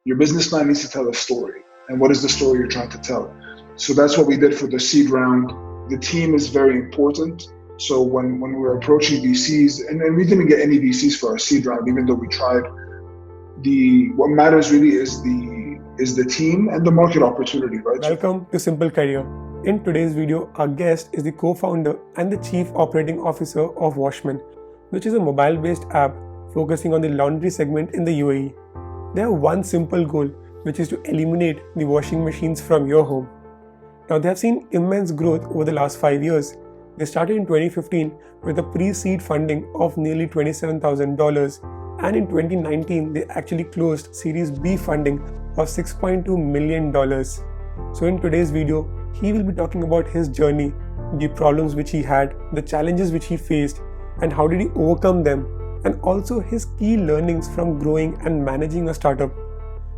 Your business plan needs to tell a story. And what is the story you're trying to tell? So that's what we did for the seed round. The team is very important. So when we were approaching VCs, and we didn't get any VCs for our seed round, even though we tried, what matters really is the team and the market opportunity, right? Welcome to Simple Career. In today's video, our guest is the co-founder and the chief operating officer of Washmen, which is a mobile-based app focusing on the laundry segment in the UAE. They have one simple goal, which is to eliminate the washing machines from your home. Now, they have seen immense growth over the last 5 years. They started in 2015 with a pre-seed funding of nearly $27,000, and in 2019, they actually closed Series B funding of $6.2 million. So in today's video, he will be talking about his journey, the problems which he had, the challenges which he faced, and how did he overcome them, and also his key learnings from growing and managing a startup.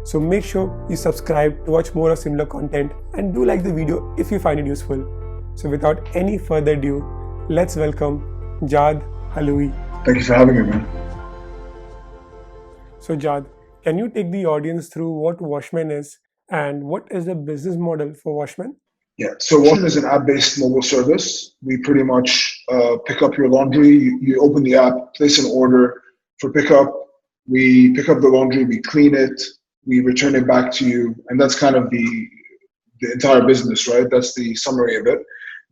So make sure you subscribe to watch more of similar content, and do like the video if you find it useful. So without any further ado, let's welcome Jad Halaoui. Thank you for having me, man. So Jad, can you take the audience through what Washmen is and what is the business model for Washmen? Yeah, so Washmen is an app-based mobile service. We pretty much pick up your laundry. You open the app, place an order for pickup. We pick up the laundry, we clean it, we return it back to you, and that's kind of the entire business, right? That's the summary of it.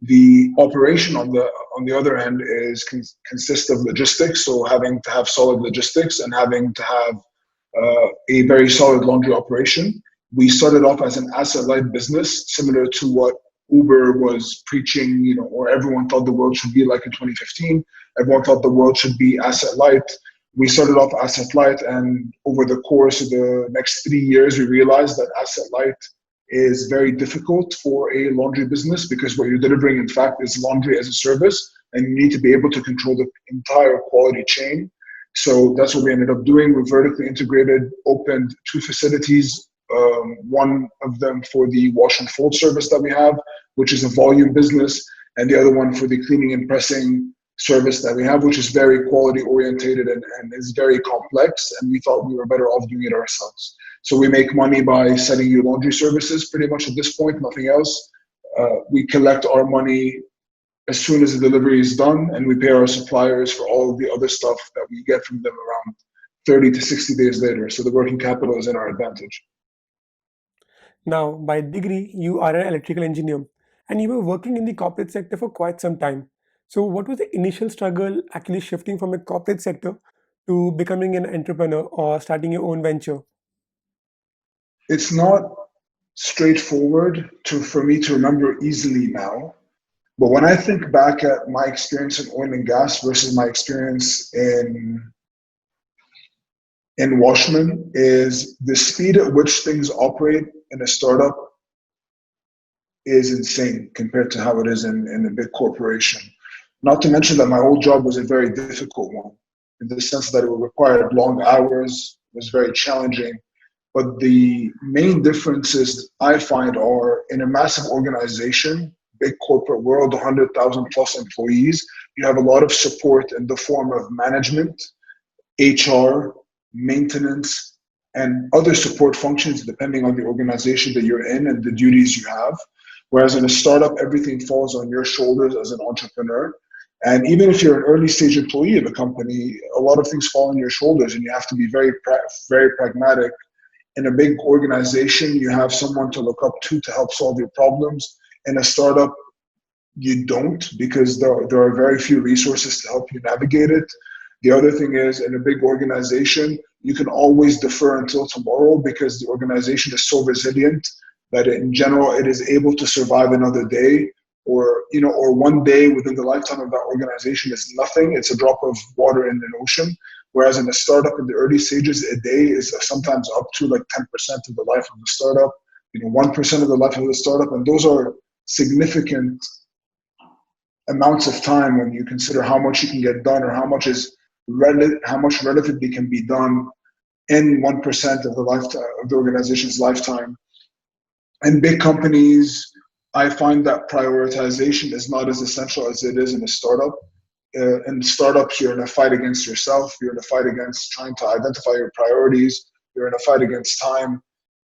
The operation on the other end is consists of logistics, so having to have solid logistics and having to have a very solid laundry operation. We started off as an asset-light business, similar to what Uber was preaching, or everyone thought the world should be like in 2015. Everyone thought the world should be asset-light. We started off asset-light, and over the course of the next 3 years, we realized that asset-light is very difficult for a laundry business, because what you're delivering, in fact, is laundry as a service, and you need to be able to control the entire quality chain. So that's what we ended up doing. We vertically integrated, opened 2 facilities, one of them for the wash and fold service that we have, which is a volume business, and the other one for the cleaning and pressing service that we have, which is very quality orientated and is very complex, and we thought we were better off doing it ourselves. So we make money by selling you laundry services pretty much at this point, nothing else. We collect our money as soon as the delivery is done, and we pay our suppliers for all of the other stuff that we get from them around 30 to 60 days later. So the working capital is in our advantage. Now, by degree, you are an electrical engineer, and you were working in the corporate sector for quite some time. So what was the initial struggle actually shifting from a corporate sector to becoming an entrepreneur or starting your own venture? It's not straightforward for me to remember easily now. But when I think back at my experience in oil and gas versus my experience in Washmen, is the speed at which things operate in a startup is insane compared to how it is in a big corporation. Not to mention that my old job was a very difficult one, in the sense that it required long hours, was very challenging. But the main differences I find are, in a massive organization, big corporate world, 100,000 plus employees, you have a lot of support in the form of management, HR, maintenance, and other support functions depending on the organization that you're in and the duties you have. Whereas in a startup, everything falls on your shoulders as an entrepreneur. And even if you're an early stage employee of a company, a lot of things fall on your shoulders, and you have to be very pragmatic. In a big organization, you have someone to look up to help solve your problems. In a startup, you don't, because there are very few resources to help you navigate it. The other thing is, in a big organization, you can always defer until tomorrow, because the organization is so resilient that in general, it is able to survive another day, or one day within the lifetime of that organization is nothing. It's a drop of water in an ocean. Whereas in a startup in the early stages, a day is sometimes up to like 10% of the life of the startup, 1% of the life of the startup. And those are significant amounts of time when you consider how much you can get done, or how much relatively can be done in 1% of the lifetime of the organization's lifetime. In big companies, I find that prioritization is not as essential as it is in a startup. In startups, you're in a fight against yourself. You're in a fight against trying to identify your priorities, You're in a fight against time.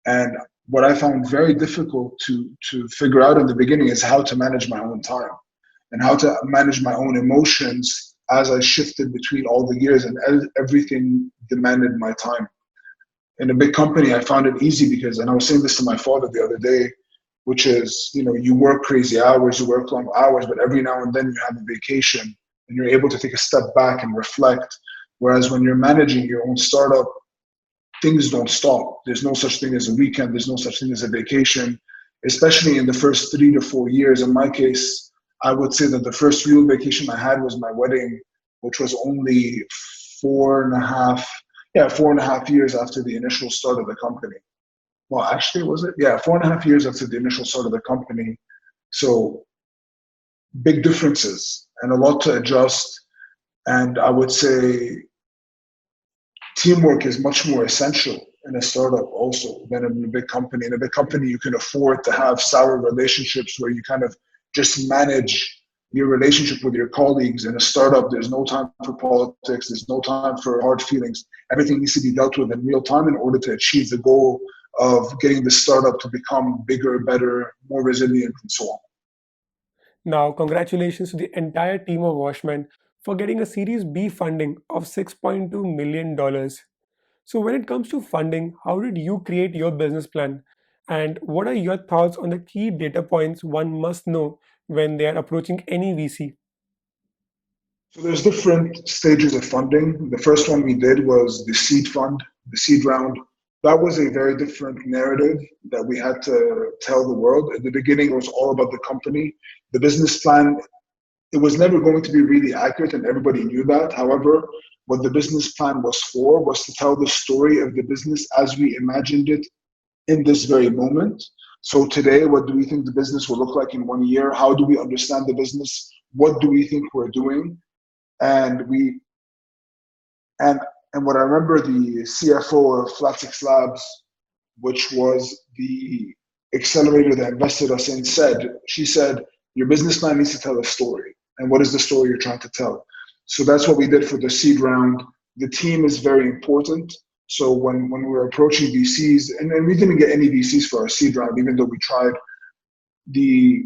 And what I found very difficult to figure out in the beginning is how to manage my own time and how to manage my own emotions as I shifted between all the gears, and everything demanded my time. In a big company, I found it easy because, and I was saying this to my father the other day, which is, you work crazy hours, you work long hours, but every now and then you have a vacation and you're able to take a step back and reflect. Whereas when you're managing your own startup, things don't stop. There's no such thing as a weekend. There's no such thing as a vacation, especially in the first 3 to 4 years. In my case, I would say that the first real vacation I had was my wedding, which was only 4.5 years after the initial start of the company. Well, actually, was it? Yeah, 4.5 years after the initial start of the company. So big differences and a lot to adjust. And I would say teamwork is much more essential in a startup also than in a big company. In a big company, you can afford to have sour relationships where you kind of just manage your relationship with your colleagues. In a startup, there's no time for politics. There's no time for hard feelings. Everything needs to be dealt with in real time in order to achieve the goal of getting the startup to become bigger, better, more resilient, and so on. Now, congratulations to the entire team of Washmen for getting a Series B funding of $6.2 million. So, when it comes to funding, how did you create your business plan? And what are your thoughts on the key data points one must know when they are approaching any VC? So there's different stages of funding. The first one we did was the seed fund, the seed round. That was a very different narrative that we had to tell the world. At the beginning, it was all about the company. The business plan, it was never going to be really accurate, and everybody knew that. However, what the business plan was for was to tell the story of the business as we imagined it in this very moment. So today, what do we think the business will look like in 1 year? How do we understand the business? What do we think we're doing? And we and and what I remember, the CFO of Flat Six Labs, which was the accelerator that invested us in, she said, your business plan needs to tell a story. And what is the story you're trying to tell? So that's what we did for the seed round. The team is very important. So when we were approaching VCs, and we didn't get any VCs for our seed round, even though we tried,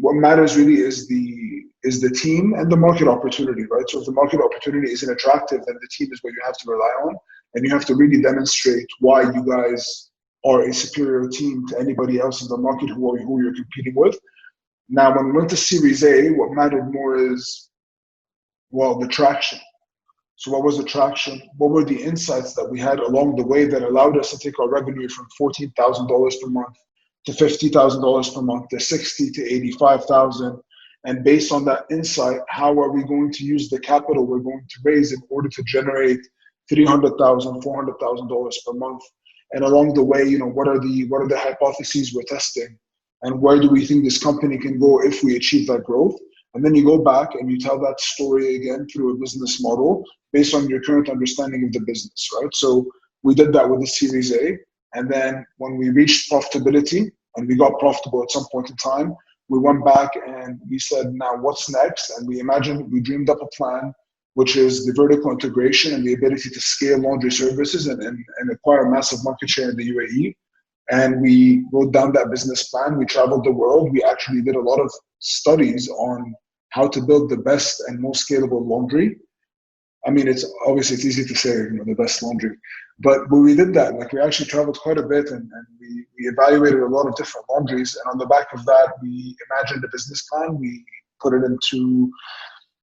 what matters really is the team and the market opportunity, right? So if the market opportunity isn't attractive, then the team is what you have to rely on, and you have to really demonstrate why you guys are a superior team to anybody else in the market who you're competing with. Now, when we went to Series A, what mattered more is, well, the traction. So what was the traction? What were the insights that we had along the way that allowed us to take our revenue from $14,000 per month to $50,000 per month to 60 to 85,000? And based on that insight, how are we going to use the capital we're going to raise in order to generate $300,000, $400,000 per month? And along the way, what are the hypotheses we're testing, and where do we think this company can go if we achieve that growth? And then you go back and you tell that story again through a business model based on your current understanding of the business, right? So we did that with the Series A. And then when we reached profitability and we got profitable at some point in time, we went back and we said, now what's next? And we dreamed up a plan, which is the vertical integration and the ability to scale laundry services and acquire massive market share in the UAE. And we wrote down that business plan. We traveled the world. We actually did a lot of studies on how to build the best and most scalable laundry. I mean, it's easy to say, the best laundry, but when we did that, we actually traveled quite a bit, and we evaluated a lot of different laundries. And on the back of that, we imagined a business plan. We put it into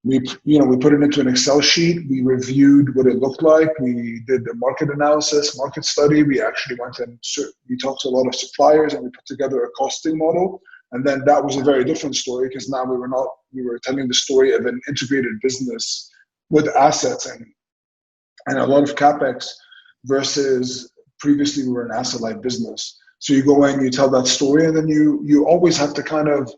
an Excel sheet. We reviewed what it looked like. We did the market analysis, market study. We actually went and we talked to a lot of suppliers, and we put together a costing model. And then that was a very different story, because now we were telling the story of an integrated business with assets and a lot of capex, versus previously we were an asset-light business. So you go in, you tell that story, and then you always have to kind of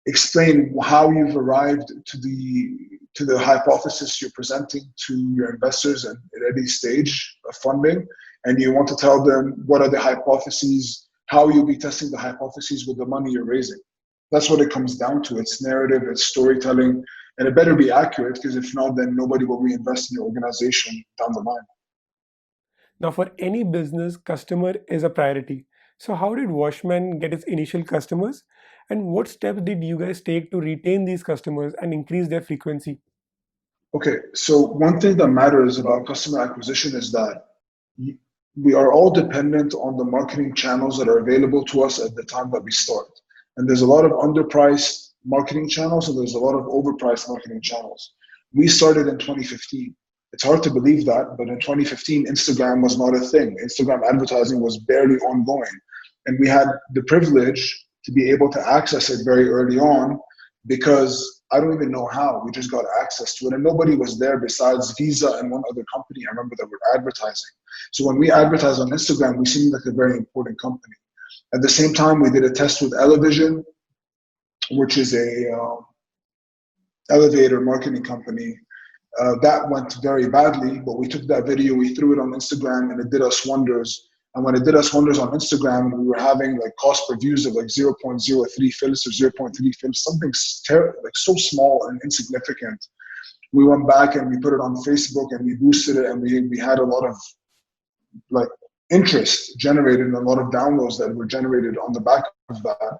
explain how you've arrived to the hypothesis you're presenting to your investors at any stage of funding. And you want to tell them what are the hypotheses, how you'll be testing the hypotheses with the money you're raising. That's what it comes down to. It's narrative, it's storytelling, and it better be accurate, because if not, then nobody will reinvest in your organization down the line. Now, for any business, customer is a priority. So, how did Washman get its initial customers? And what steps did you guys take to retain these customers and increase their frequency? Okay, so one thing that matters about customer acquisition is that y- we are all dependent on the marketing channels that are available to us at the time that we start. And there's a lot of underpriced marketing channels and there's a lot of overpriced marketing channels. We started in 2015. It's hard to believe that, but in 2015, Instagram was not a thing. Instagram advertising was barely ongoing. And we had the privilege to be able to access it very early on because I don't even know how. We just got access to it. And nobody was there besides Visa and one other company I remember that were advertising. So when we advertise on Instagram, we seem like a very important company. At the same time, we did a test with Elevision, which is a elevator marketing company. That went very badly, but we took that video, we threw it on Instagram, and it did us wonders. And when it did us wonders on Instagram, we were having like cost per views of like 0.03 fils or zero point 0.3 fils, something like so small and insignificant. We went back and we put it on Facebook and we boosted it, and we had a lot of like interest generated and a lot of downloads that were generated on the back of that.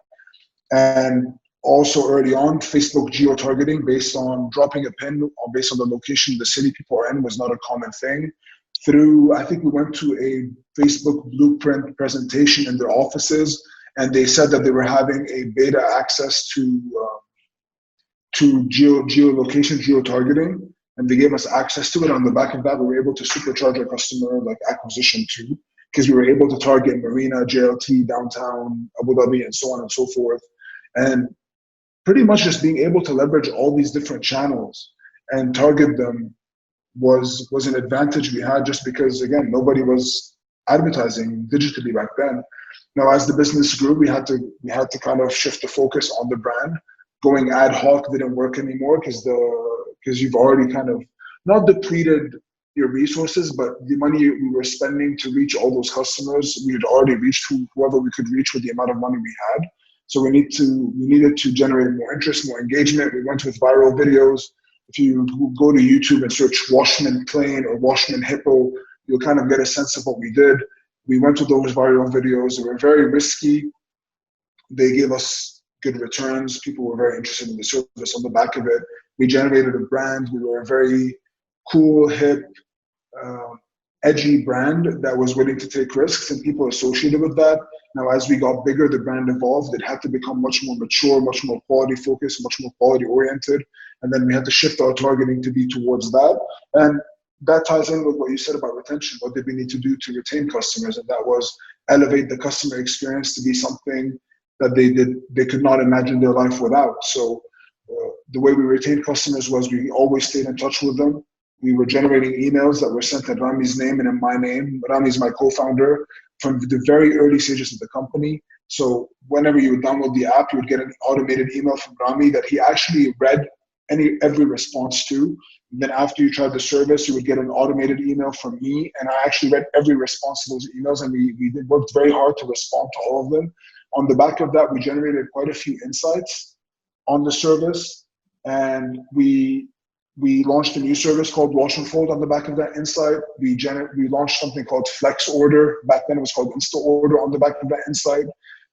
And also early on, Facebook geo-targeting based on dropping a pin or based on the location of the city people are in was not a common thing. I think we went to a Facebook blueprint presentation in their offices, and they said that they were having a beta access to geolocation, geo-targeting, and they gave us access to it. On the back of that, we were able to supercharge our customer like acquisition too, because we were able to target Marina, JLT, downtown, Abu Dhabi, and so on and so forth. And pretty much just being able to leverage all these different channels and target them was an advantage we had, just because again nobody was advertising digitally back then. Now as the business grew, we had to kind of shift the focus on the brand. Going ad hoc didn't work anymore because you've already kind of not depleted your resources, but the money we were spending to reach all those customers, we had already reached whoever we could reach with the amount of money we had. So we needed to generate more interest, more engagement. We went with viral videos. If you go to YouTube and search Washman Plane or Washman Hippo, you'll kind of get a sense of what we did. We went to those viral videos. They were very risky. They gave us good returns. People were very interested in the service on the back of it. We generated a brand. We were a very cool, hip, uh, edgy brand that was willing to take risks, and people associated with that. Now, as we got bigger, the brand evolved. It had to become much more mature, much more quality focused, much more quality oriented. And then we had to shift our targeting to be towards that. And that ties in with what you said about retention. What did we need to do to retain customers? And that was elevate the customer experience to be something that they could not imagine their life without. So the way we retained customers was we always stayed in touch with them. We were generating emails that were sent in Rami's name and in my name. Rami is my co-founder from the very early stages of the company. So whenever you would download the app, you would get an automated email from Rami that he actually read every response to. And then after you tried the service, you would get an automated email from me, and I actually read every response to those emails, and we worked very hard to respond to all of them. On the back of that, we generated quite a few insights on the service, and we launched a new service called Wash and Fold on the back of that insight. We launched something called Flex Order. Back then it was called Insta Order on the back of that insight.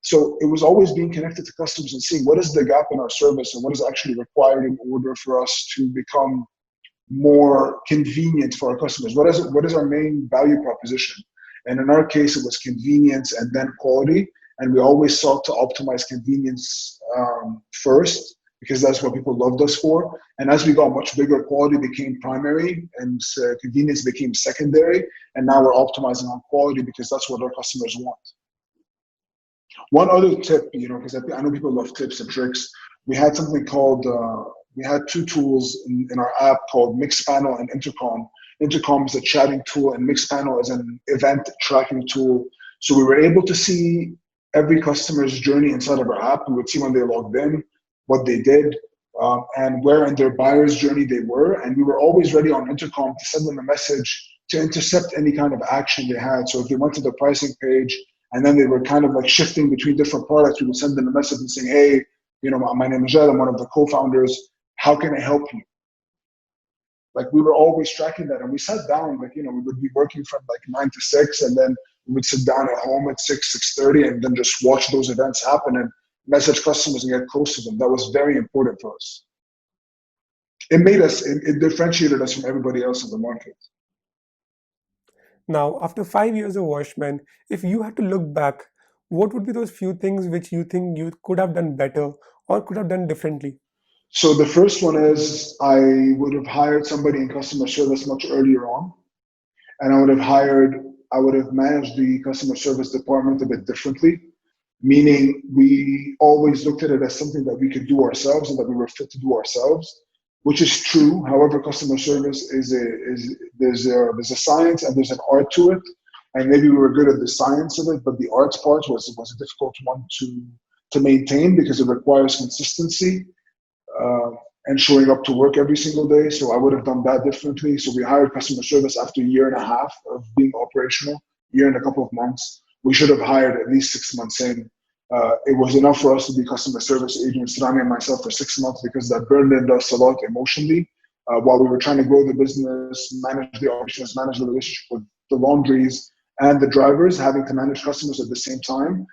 So it was always being connected to customers and seeing what is the gap in our service and what is actually required in order for us to become more convenient for our customers. What is our main value proposition? And in our case, it was convenience and then quality. And we always sought to optimize convenience first, because that's what people loved us for. And as we got much bigger, quality became primary and convenience became secondary. And now we're optimizing on quality because that's what our customers want. One other tip, because I know people love tips and tricks. We had something called, we had two tools in our app called Mixpanel and Intercom. Intercom is a chatting tool and Mixpanel is an event tracking tool. So we were able to see every customer's journey inside of our app. We would see when they logged in, what they did, and where in their buyer's journey they were. And we were always ready on Intercom to send them a message to intercept any kind of action they had. So if they went to the pricing page and then they were kind of like shifting between different products, we would send them a message and saying, hey, my name is Jad, I'm one of the co-founders. How can I help you? Like we were always tracking that, and we sat down. Like we would be working from like 9 to 6, and then we would sit down at home at 6:30, and then just watch those events happen and message customers and get close to them. That was very important for us. It differentiated us from everybody else in the market. Now, after 5 years of Watchmen, if you had to look back, what would be those few things which you think you could have done better or could have done differently? So the first one is I would have hired somebody in customer service much earlier on, and I would have managed the customer service department a bit differently, meaning we always looked at it as something that we could do ourselves and that we were fit to do ourselves, which is true. However, customer service there's a science and there's an art to it, and maybe we were good at the science of it, but the arts part was a difficult one to maintain because it requires consistency and showing up to work every single day. So I would have done that differently. So we hired customer service after a year and a half of being operational, year and a couple of months. We should have hired at least 6 months in. It was enough for us to be customer service agents, Rami and myself, for 6 months, because that burdened us a lot emotionally while we were trying to grow the business, manage the operations, manage the relationship with the laundries and the drivers, having to manage customers at the same time.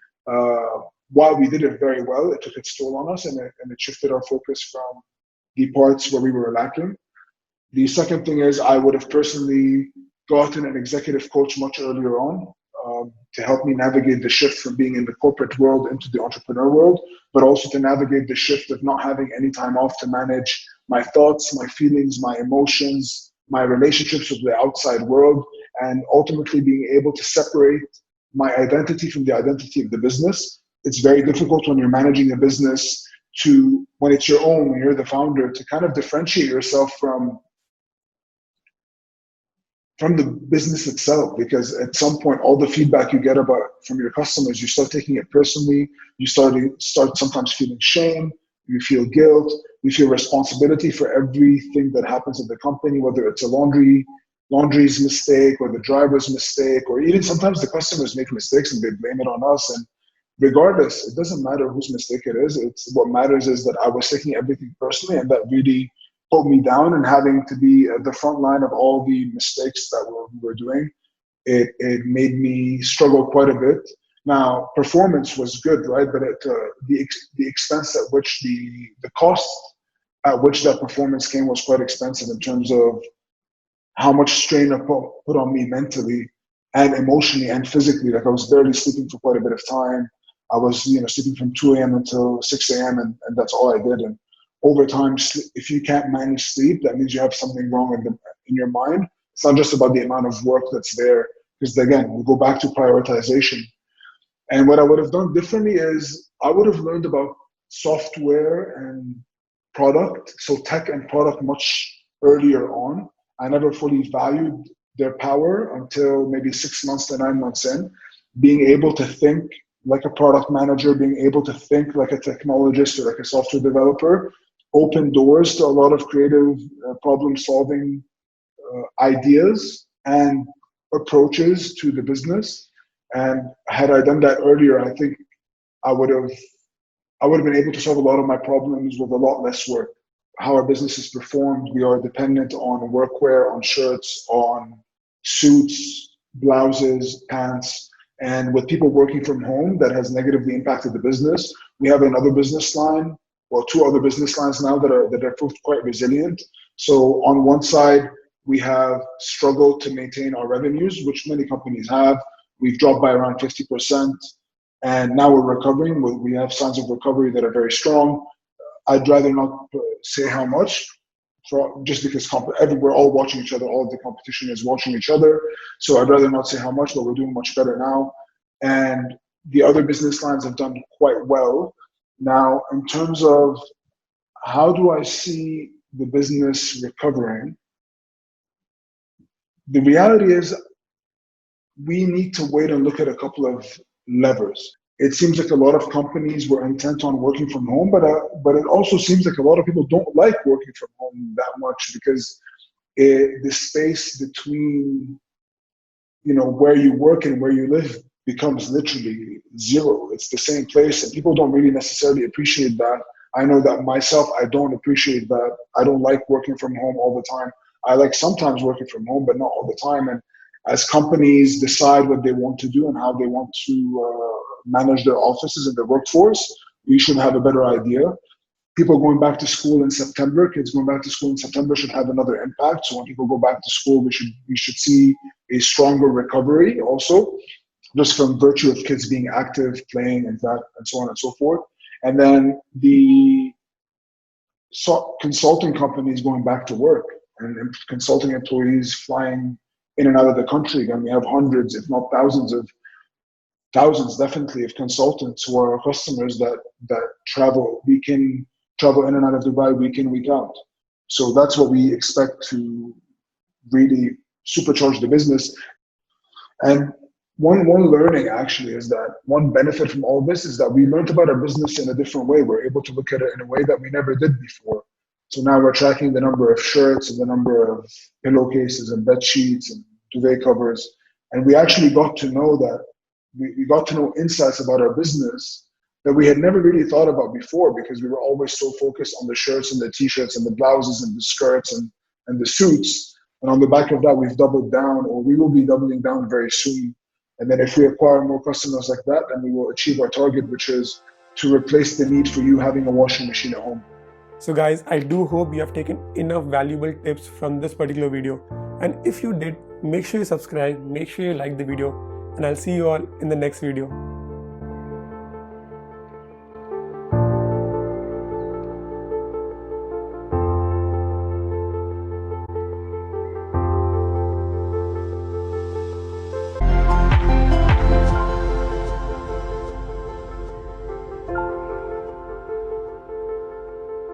While we did it very well, it took its toll on us, and it shifted our focus from the parts where we were lacking. The second thing is I would have personally gotten an executive coach much earlier on to help me navigate the shift from being in the corporate world into the entrepreneur world, but also to navigate the shift of not having any time off to manage my thoughts, my feelings, my emotions, my relationships with the outside world, and ultimately being able to separate my identity from the identity of the business. It's very difficult when you're managing a business when it's your own, when you're the founder, to kind of differentiate yourself from the business itself, because at some point all the feedback you get from your customers, you start taking it personally. You start sometimes feeling shame, you feel guilt, you feel responsibility for everything that happens in the company, whether it's a laundry's mistake or the driver's mistake, or even sometimes the customers make mistakes and they blame it on us. And regardless, it doesn't matter whose mistake it is. What matters is that I was taking everything personally, and that really pulled me down, and having to be at the front line of all the mistakes that we were doing, it made me struggle quite a bit. Now, performance was good, right? But the expense at which the cost at which that performance came was quite expensive in terms of how much strain it put on me mentally and emotionally and physically. Like I was barely sleeping for quite a bit of time. I was, sleeping from 2 a.m. until 6 a.m. and that's all I did. And over time, if you can't manage sleep, that means you have something wrong in your mind. It's not just about the amount of work that's there, because again, we go back to prioritization. And what I would have done differently is I would have learned about software and product, so tech and product, much earlier on. I never fully valued their power until maybe 6 months to 9 months in. Being able to think like a product manager, being able to think like a technologist or like a software developer, open doors to a lot of creative problem-solving ideas and approaches to the business. And had I done that earlier, I think I would have been able to solve a lot of my problems with a lot less work. How our business is performed, we are dependent on workwear, on shirts, on suits, blouses, pants. And with people working from home, that has negatively impacted the business. We have another business line, well, 2 other business lines now that are proved quite resilient. So on one side, we have struggled to maintain our revenues, which many companies have. We've dropped by around 50%, and now we're recovering. We have signs of recovery that are very strong. I'd rather not say how much, just because we're all watching each other. All of the competition is watching each other. So I'd rather not say how much, but we're doing much better now. And the other business lines have done quite well. Now, in terms of how do I see the business recovering, the reality is we need to wait and look at a couple of levers. It seems like a lot of companies were intent on working from home, but it also seems like a lot of people don't like working from home that much, because the space between where you work and where you live becomes literally zero. It's the same place, and people don't really necessarily appreciate that. I know that myself, I don't appreciate that. I don't like working from home all the time. I like sometimes working from home, but not all the time. And as companies decide what they want to do and how they want to manage their offices and their workforce, we should have a better idea. People going back to school in September, kids going back to school in September should have another impact. So when people go back to school, we should see a stronger recovery also, just from virtue of kids being active, playing, and that, and so on and so forth. And then the consulting companies going back to work and consulting employees flying in and out of the country. Again, we have hundreds, if not thousands definitely, of consultants who are our customers that travel. We can travel in and out of Dubai week in, week out. So that's what we expect to really supercharge the business. And one learning actually is that one benefit from all this is that we learned about our business in a different way. We're able to look at it in a way that we never did before. So now we're tracking the number of shirts and the number of pillowcases and bed sheets and duvet covers. And we actually got to know that we got to know insights about our business that we had never really thought about before, because we were always so focused on the shirts and the t-shirts and the blouses and the skirts and the suits. And on the back of that, we've doubled down, or we will be doubling down very soon. And then if we acquire more customers like that, then we will achieve our target, which is to replace the need for you having a washing machine at home. So guys, I do hope you have taken enough valuable tips from this particular video. And if you did, make sure you subscribe, make sure you like the video, and I'll see you all in the next video.